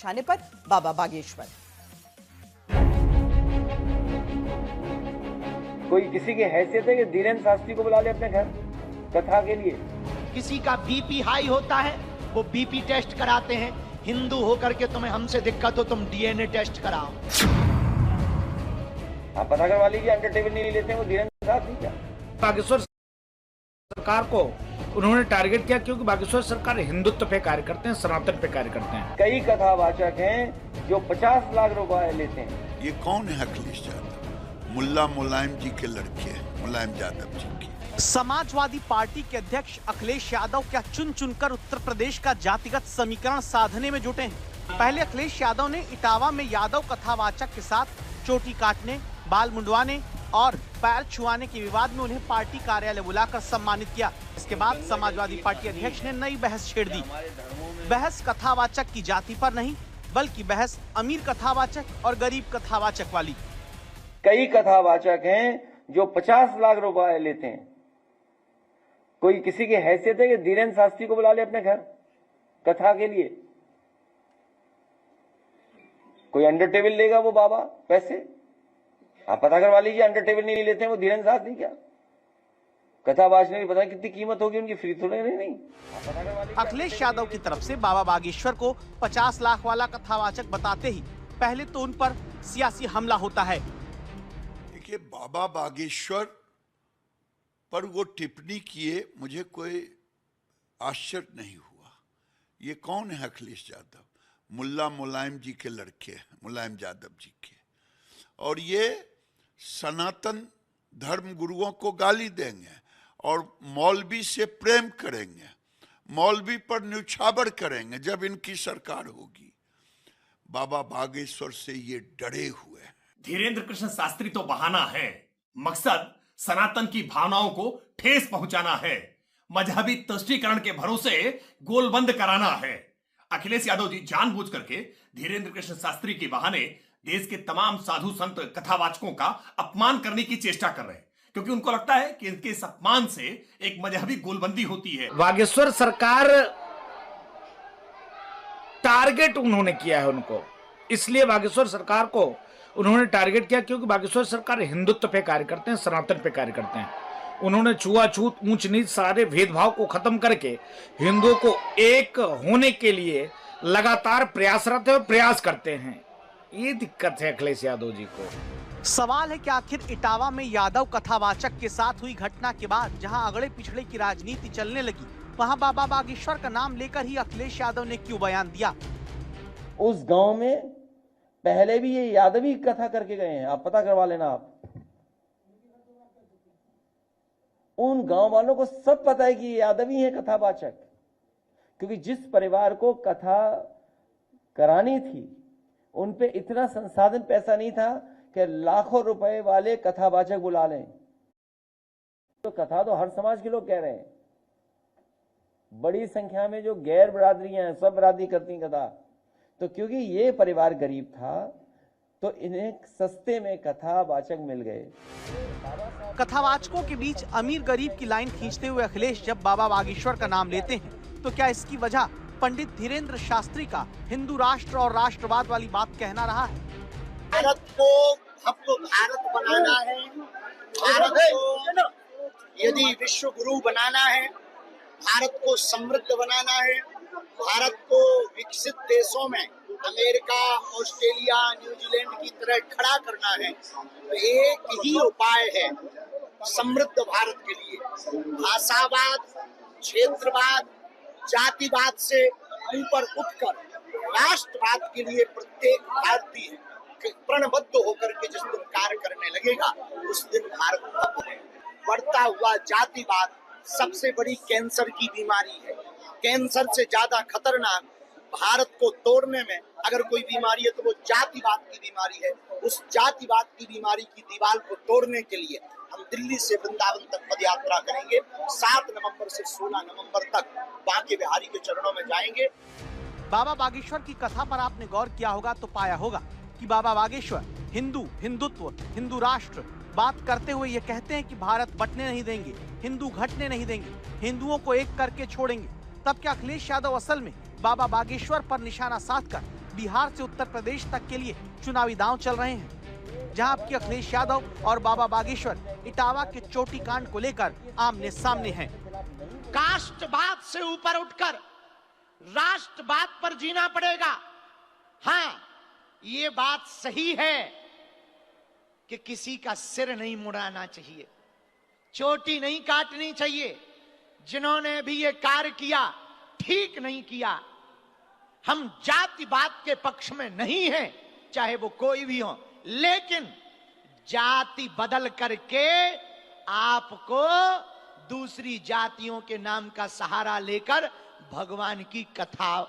निशाने पर बाबा बागेश्वर। कोई किसी की हैसियत है कि धीरेन्द्र शास्त्री को बुला ले अपने घर कथा के लिए? किसी का बीपी हाई होता है, वो बीपी टेस्ट कराते हैं। हिंदू होकर के तुम्हें हमसे दिक्कत हो, तुम डीएनए टेस्ट कराओ। आप पता करवा लीजिए, अंडर टेबल नहीं लेते हैं वो धीरेन्द्र शास्त्री क्या? बागेश्वर सरकार को उन्होंने टारगेट किया क्योंकि बागेश्वर सरकार हिंदुत्व पे कार्य करते हैं, सनातन पे कार्य करते हैं। कई कथावाचक हैं जो 50 लाख रुपए लेते हैं। ये कौन है अखिलेश यादव? मुल्ला मुलायम जी के लड़के हैं, मुलायम यादव जी की। समाजवादी पार्टी के अध्यक्ष अखिलेश यादव क्या चुन चुनकर उत्तर प्रदेश का जातिगत समीकरण साधने में जुटे हैं? पहले अखिलेश यादव ने इटावा में यादव कथावाचक के साथ चोटी काटने, बाल मुंडवाने और पैर छुआने के विवाद में उन्हें पार्टी कार्यालय बुलाकर सम्मानित किया। इसके बाद समाजवादी पार्टी अध्यक्ष ने नई बहस छेड़ दी। बहस कथावाचक की जाति पर नहीं, बल्कि बहस अमीर कथावाचक और गरीब कथावाचक वाली। कई कथावाचक हैं जो 50 लाख रुपए लेते हैं। कोई किसी की हैसियत है कि धीरेन्द्र शास्त्री को बुला ले अपने घर कथा के लिए? कोई अंडर टेबल लेगा वो बाबा पैसे? आप पता करवा लीजिए, अंडर टेबल नहीं लेते हैं वो धीरेन्द्र शास्त्री क्या? कथा बाजने की पता कितनी कीमत होगी उनकी, फ्री थोड़े नहीं। अखिलेश यादव की तरफ से बाबा बागेश्वर को 50 लाख वाला कथावाचक बताते ही पहले तो उन पर सियासी हमला होता है। देखिए, बाबा बागेश्वर पर वो टिप्पणी किए, मुझे कोई आश्चर्य नहीं हुआ। ये कौन है अखिलेश यादव? मुल्ला मुलायम जी के लड़के हैं, मुलायम यादव जी के। और ये सनातन धर्म गुरुओं को गाली देंगे और मौलवी से प्रेम करेंगे, मौलवी पर न्यौछावर करेंगे जब इनकी सरकार होगी। बाबा बागेश्वर से ये डरे हुए हैं। धीरेन्द्र कृष्ण शास्त्री तो बहाना है, मकसद सनातन की भावनाओं को ठेस पहुंचाना है, मजहबी तुष्टीकरण के भरोसे गोलबंद कराना है। अखिलेश यादव जी जानबूझ करके धीरेन्द्र कृष्ण शास्त्री के बहाने देश के तमाम साधु संत कथावाचकों का अपमान करने की चेष्टा कर रहे हैं, क्योंकि उनको लगता है कि इनके इस अपमान से एक मजहबी गोलबंदी होती है। बागेश्वर सरकार टारगेट उन्होंने किया है उनको, इसलिए बागेश्वर सरकार को उन्होंने टारगेट किया क्योंकि बागेश्वर सरकार हिंदुत्व पे कार्य करते हैं, सनातन पे कार्य करते हैं। उन्होंने छुआछूत, ऊंच नीच, सारे भेदभाव को खत्म करके हिंदुओं को एक होने के लिए लगातार प्रयासरत है और प्रयास करते हैं। ये दिक्कत है अखिलेश यादव जी को। सवाल है कि आखिर इटावा में यादव कथावाचक के साथ हुई घटना के बाद जहां अगड़े पिछड़े की राजनीति चलने लगी, वहां बाबा बागेश्वर का नाम लेकर ही अखिलेश यादव ने क्यों बयान दिया? उस गांव में पहले भी ये यादवी कथा करके गए हैं, आप पता करवा लेना। आप उन गांव वालों को सब पता है कि ये यादवी है कथावाचक, क्योंकि जिस परिवार को कथा करानी थी उन पे इतना संसाधन पैसा नहीं था कि लाखों रुपए वाले कथावाचक बुला लें। तो कथा तो हर समाज के लोग कह रहे हैं, बड़ी संख्या में जो गैर बरादरियां हैं, सब बरादरी करती कथा। तो क्योंकि ये परिवार गरीब था तो इन्हें सस्ते में कथावाचक मिल गए। कथावाचकों के बीच अमीर गरीब की लाइन खींचते हुए अखिलेश जब बाबा बागेश्वर का नाम लेते हैं तो क्या इसकी वजह पंडित धीरेन्द्र शास्त्री का हिंदू राष्ट्र और राष्ट्रवाद वाली बात कहना रहा है? भारत को हमको भारत बनाना है, भारत को यदि विश्व गुरु बनाना है, भारत को समृद्ध बनाना है, भारत को विकसित देशों में अमेरिका, ऑस्ट्रेलिया, न्यूजीलैंड की तरह खड़ा करना है, तो एक ही उपाय है समृद्ध भारत के लिए। भाषावाद, क्षेत्रवाद, जातिवाद से ऊपर उठकर राष्ट्रवाद के लिए प्रत्येक भारतीय प्रणबद्ध होकर के जिस दिन कार्य करने लगेगा उस दिन भारत है। बढ़ता हुआ जातिवाद सबसे बड़ी कैंसर की बीमारी है। कैंसर से ज्यादा खतरनाक भारत को तोड़ने में अगर कोई बीमारी है तो वो जातिवाद की बीमारी है। उस जातिवाद की बीमारी की दीवार को तोड़ने के लिए हम दिल्ली से वृंदावन तक पदयात्रा करेंगे। 7 नवंबर से 16 नवंबर तक बांके बिहारी के चरणों में जाएंगे। बाबा बागेश्वर की कथा पर आपने गौर किया होगा तो पाया होगा कि बाबा बागेश्वर हिंदू, हिंदुत्व, हिंदू राष्ट्र बात करते हुए ये कहते हैं कि भारत बंटने नहीं देंगे, हिंदू घटने नहीं देंगे, हिंदुओं को एक करके छोड़ेंगे। तब क्या अखिलेश यादव असल में बाबा बागेश्वर पर निशाना साधकर बिहार से उत्तर प्रदेश तक के लिए चुनावी दांव चल रहे हैं, जहां अब की अखिलेश यादव और बाबा बागेश्वर इटावा के चोटी कांड को लेकर आमने सामने हैं। कास्टवाद से ऊपर उठकर राष्ट्रवाद पर जीना पड़ेगा। हाँ, ये बात सही है कि किसी का सिर नहीं मुड़ाना चाहिए, चोटी नहीं काटनी चाहिए। जिन्होंने भी ये कार्य किया ठीक नहीं किया। हम जातिवाद के पक्ष में नहीं हैं, चाहे वो कोई भी हो, लेकिन जाति बदल करके आपको दूसरी जातियों के नाम का सहारा लेकर भगवान की कथा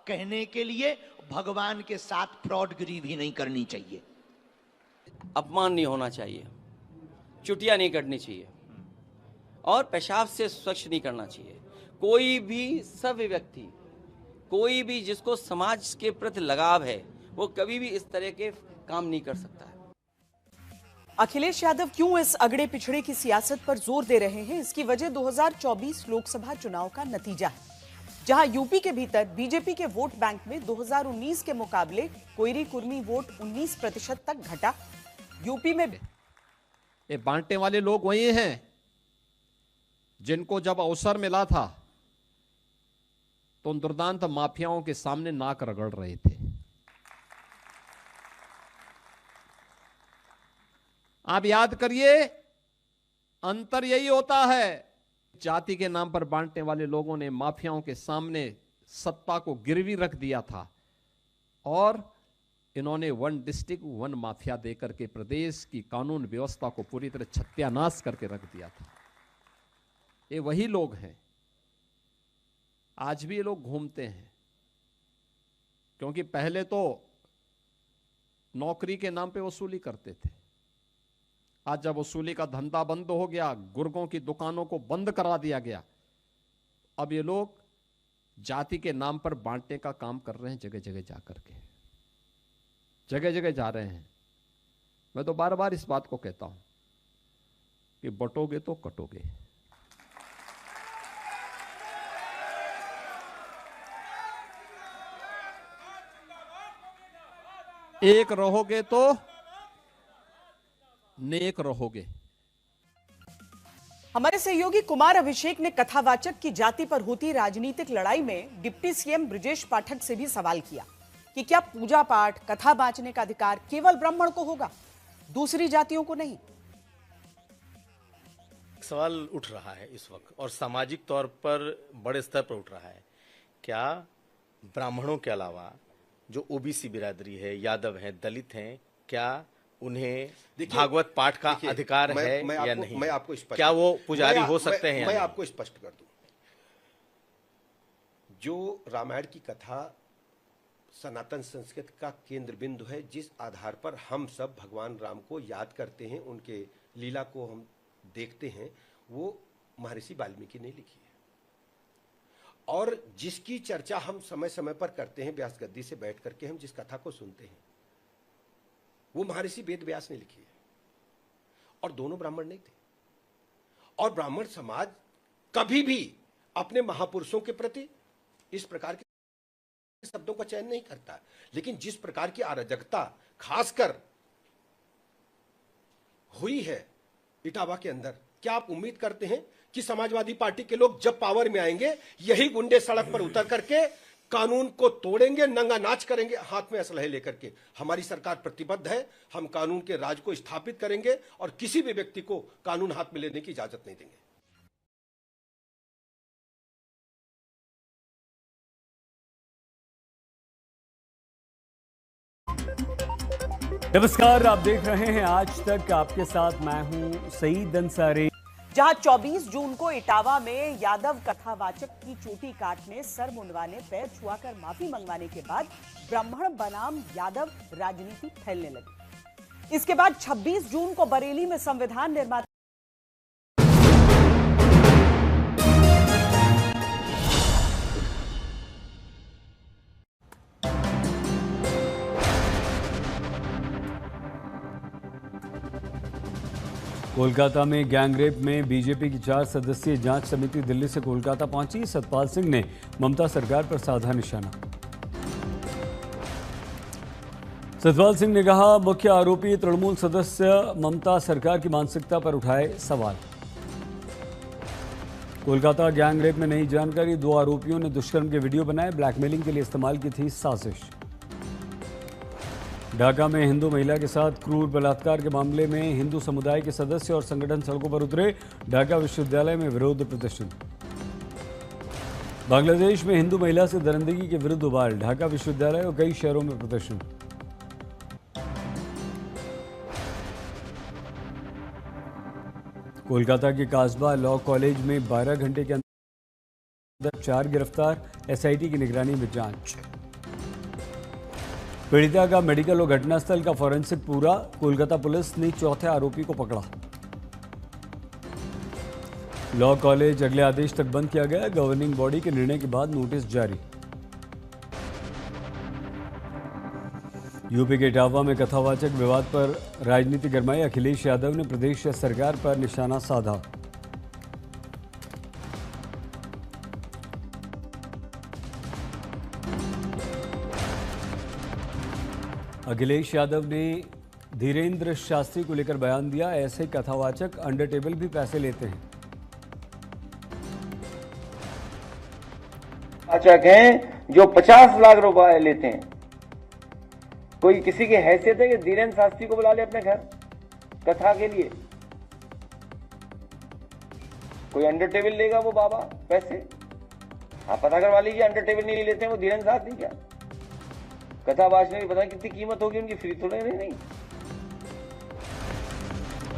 कहने के लिए भगवान के साथ फ्रॉडगिरी भी नहीं करनी चाहिए। अपमान नहीं होना चाहिए, चुटिया नहीं करनी चाहिए और पेशाब से स्वच्छ नहीं करना चाहिए। कोई भी सभ्य व्यक्ति, कोई भी जिसको समाज के प्रति लगाव है, वो कभी भी इस तरह के काम नहीं कर सकता है। अखिलेश यादव क्यों इस अगड़े पिछड़े की सियासत पर जोर दे रहे हैं? इसकी वजह 2024 लोकसभा चुनाव का नतीजा है, जहां यूपी के भीतर बीजेपी के वोट बैंक में 2019 के मुकाबले कोयरी कुर्मी वोट 19% तक घटा। यूपी में ये बांटने वाले लोग वही हैं जिनको जब अवसर मिला था तो दुर्दांत माफियाओं के सामने नाक रगड़ रहे थे। आप याद करिए, अंतर यही होता है। जाति के नाम पर बांटने वाले लोगों ने माफियाओं के सामने सत्ता को गिरवी रख दिया था और इन्होंने वन डिस्ट्रिक्ट वन माफिया देकर के प्रदेश की कानून व्यवस्था को पूरी तरह सत्यानाश करके रख दिया था। ये वही लोग हैं, आज भी ये लोग घूमते हैं, क्योंकि पहले तो नौकरी के नाम पे वसूली करते थे। आज जब वसूली का धंधा बंद हो गया, गुर्गों की दुकानों को बंद करा दिया गया, अब ये लोग जाति के नाम पर बांटने का काम कर रहे हैं। जगह जगह जाकर के जगह जगह जा रहे हैं। मैं तो बार बार इस बात को कहता हूं कि बटोगे तो कटोगे। एक रहोगे तो नेक रहोगे। हमारे सहयोगी कुमार अभिषेक ने कथावाचक की जाति पर होती राजनीतिक लड़ाई में डिप्टी सीएम ब्रजेश पाठक से भी सवाल किया कि क्या पूजा पाठ, कथा बांचने का अधिकार केवल ब्राह्मण को होगा, दूसरी जातियों को नहीं? सवाल उठ रहा है इस वक्त और सामाजिक तौर पर बड़े स्तर पर उठ रहा है। क्या ब्राह्मणों के अलावा जो ओबीसी बिरादरी है, यादव हैं, दलित हैं, क्या उन्हें भागवत पाठ का अधिकार है या नहीं? मैं आपको स्पष्ट, क्या वो पुजारी हो सकते हैं? मैं आपको स्पष्ट कर दूं। जो रामायण की कथा सनातन संस्कृति का केंद्र बिंदु है, जिस आधार पर हम सब भगवान राम को याद करते हैं, उनके लीला को हम देखते हैं, वो महर्षि वाल्मीकि ने लिखी है। और जिसकी चर्चा हम समय समय पर करते हैं, व्यास गद्दी से बैठ करके हम जिस कथा को सुनते हैं, वो महर्षि वेद व्यास ने लिखी है। और दोनों ब्राह्मण नहीं थे। और ब्राह्मण समाज कभी भी अपने महापुरुषों के प्रति इस प्रकार के शब्दों का चयन नहीं करता। लेकिन जिस प्रकार की अराजकता खासकर हुई है इटावा के अंदर, क्या आप उम्मीद करते हैं कि समाजवादी पार्टी के लोग जब पावर में आएंगे, यही गुंडे सड़क पर उतर करके कानून को तोड़ेंगे, नंगा नाच करेंगे हाथ में असलहे लेकर के? हमारी सरकार प्रतिबद्ध है, हम कानून के राज को स्थापित करेंगे और किसी भी व्यक्ति को कानून हाथ में लेने की इजाजत नहीं देंगे। नमस्कार, आप देख रहे हैं आज तक। आपके साथ मैं हूं सईद अंसारी। जहां 24 जून को इटावा में यादव कथावाचक की चोटी काटने, सर मुंडवाने, पैर छुआकर माफी मंगवाने के बाद ब्राह्मण बनाम यादव राजनीति फैलने लगी। इसके बाद 26 जून को बरेली में संविधान निर्माता कोलकाता में गैंगरेप में बीजेपी की 4 सदस्यीय जांच समिति दिल्ली से कोलकाता पहुंची। सतपाल सिंह ने ममता सरकार पर साधा निशाना। सतपाल सिंह ने कहा, मुख्य आरोपी तृणमूल सदस्य ममता सरकार की मानसिकता पर उठाए सवाल। कोलकाता गैंग रेप में नई जानकारी, 2 आरोपियों ने दुष्कर्म के वीडियो बनाए, ब्लैकमेलिंग के लिए इस्तेमाल की थी साजिश। ढाका में हिंदू महिला के साथ क्रूर बलात्कार के मामले में हिंदू समुदाय के सदस्य और संगठन सड़कों पर उतरे, ढाका विश्वविद्यालय में विरोध प्रदर्शन। बांग्लादेश में हिंदू महिला से दरिंदगी के विरुद्ध उबाल, ढाका विश्वविद्यालय और कई शहरों में प्रदर्शन। कोलकाता के कासबा लॉ कॉलेज में 12 घंटे के अंदर 4 गिरफ्तार, एसआईटी की निगरानी में जांच। पीड़िता का मेडिकल और घटनास्थल का फॉरेंसिक पूरा, कोलकाता पुलिस ने चौथे आरोपी को पकड़ा। लॉ कॉलेज अगले आदेश तक बंद किया गया, गवर्निंग बॉडी के निर्णय के बाद नोटिस जारी। यूपी के इटावा में कथावाचक विवाद पर राजनीति गरमाई, अखिलेश यादव ने प्रदेश सरकार पर निशाना साधा। अखिलेश यादव ने धीरेन्द्र शास्त्री को लेकर बयान दिया, ऐसे कथावाचक अंडर टेबल भी पैसे लेते हैं। वाचक हैं जो 50 लाख रुपए लेते हैं। कोई किसी की हैसियत है कि धीरेन्द्र शास्त्री को बुला ले अपने घर कथा के लिए? कोई अंडर टेबल लेगा वो बाबा पैसे? आप पता करवा लीजिए, अंडर टेबल नहीं लेते हैं वो धीरेन्द्र शास्त्री क्या? कथा बाजने की पता नहीं कितनी कीमत होगी उनकी, फ्री थोड़े नहीं।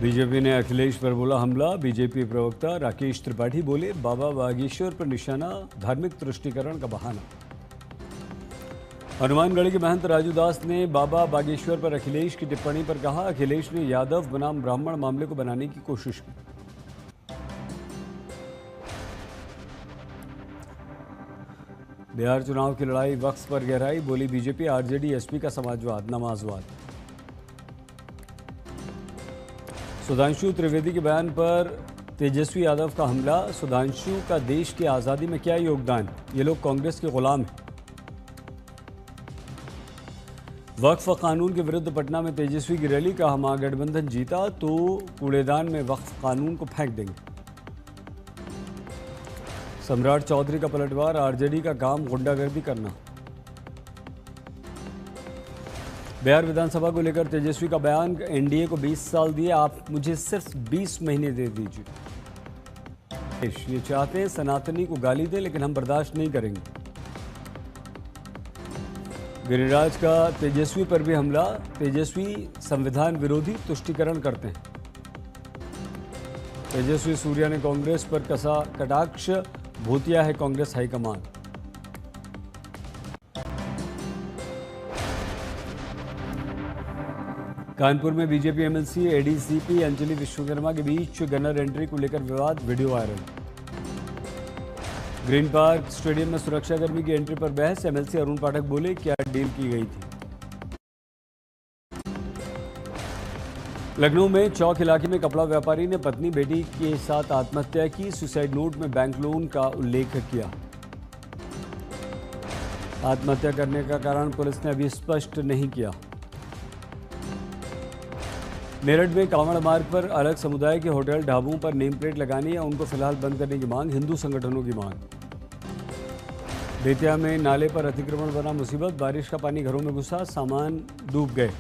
बीजेपी ने अखिलेश पर बोला हमला, बीजेपी प्रवक्ता राकेश त्रिपाठी बोले, बाबा बागेश्वर पर निशाना धार्मिक तुष्टीकरण का बहाना। हनुमानगढ़ के महंत राजू दास ने बाबा बागेश्वर पर अखिलेश की टिप्पणी पर कहा, अखिलेश ने यादव बनाम ब्राह्मण मामले को बनाने की कोशिश की। बिहार चुनाव की लड़ाई वक्फ पर गहराई, बोली बीजेपी, आरजेडी एसपी का समाजवाद नमाजवाद। सुधांशु त्रिवेदी के बयान पर तेजस्वी यादव का हमला, सुधांशु का देश की आज़ादी में क्या योगदान, ये लोग कांग्रेस के गुलाम हैं। वक्फ कानून के विरुद्ध पटना में तेजस्वी की रैली, कहा महागठबंधन जीता तो कूड़ेदान में वक्फ कानून को फेंक देंगे। सम्राट चौधरी का पलटवार, आरजेडी का काम गुंडागर्दी करना। बिहार विधानसभा को लेकर तेजस्वी का बयान, एनडीए को 20 साल दिए, आप मुझे सिर्फ 20 महीने दे दीजिए। ये चाहते हैं सनातनी को गाली दे, लेकिन हम बर्दाश्त नहीं करेंगे। गिरिराज का तेजस्वी पर भी हमला, तेजस्वी संविधान विरोधी तुष्टीकरण करते हैं। तेजस्वी सूर्या ने कांग्रेस पर कसा कटाक्ष, भूतिया है कांग्रेस हाईकमान। कानपुर में BJP MLC ADCP Anjali Vishwakarma के बीच गनर एंट्री को लेकर विवाद, video viral. Green park stadium में सुरक्षाकर्मी की एंट्री पर बहस, एमएलसी अरुण पाठक बोले, क्या डील की गई थी। लखनऊ में चौक इलाके में कपड़ा व्यापारी ने पत्नी बेटी के साथ आत्महत्या की, सुसाइड नोट में बैंक लोन का उल्लेख किया। आत्महत्या करने का कारण पुलिस ने अभी स्पष्ट नहीं किया। मेरठ में कांवड़ मार्ग पर अलग समुदाय के होटल ढाबों पर नेम प्लेट लगाने या उनको फिलहाल बंद करने की मांग, हिंदू संगठनों की मांग। बेतिया में नाले पर अतिक्रमण बना मुसीबत, बारिश का पानी घरों में घुसा, सामान डूब गए।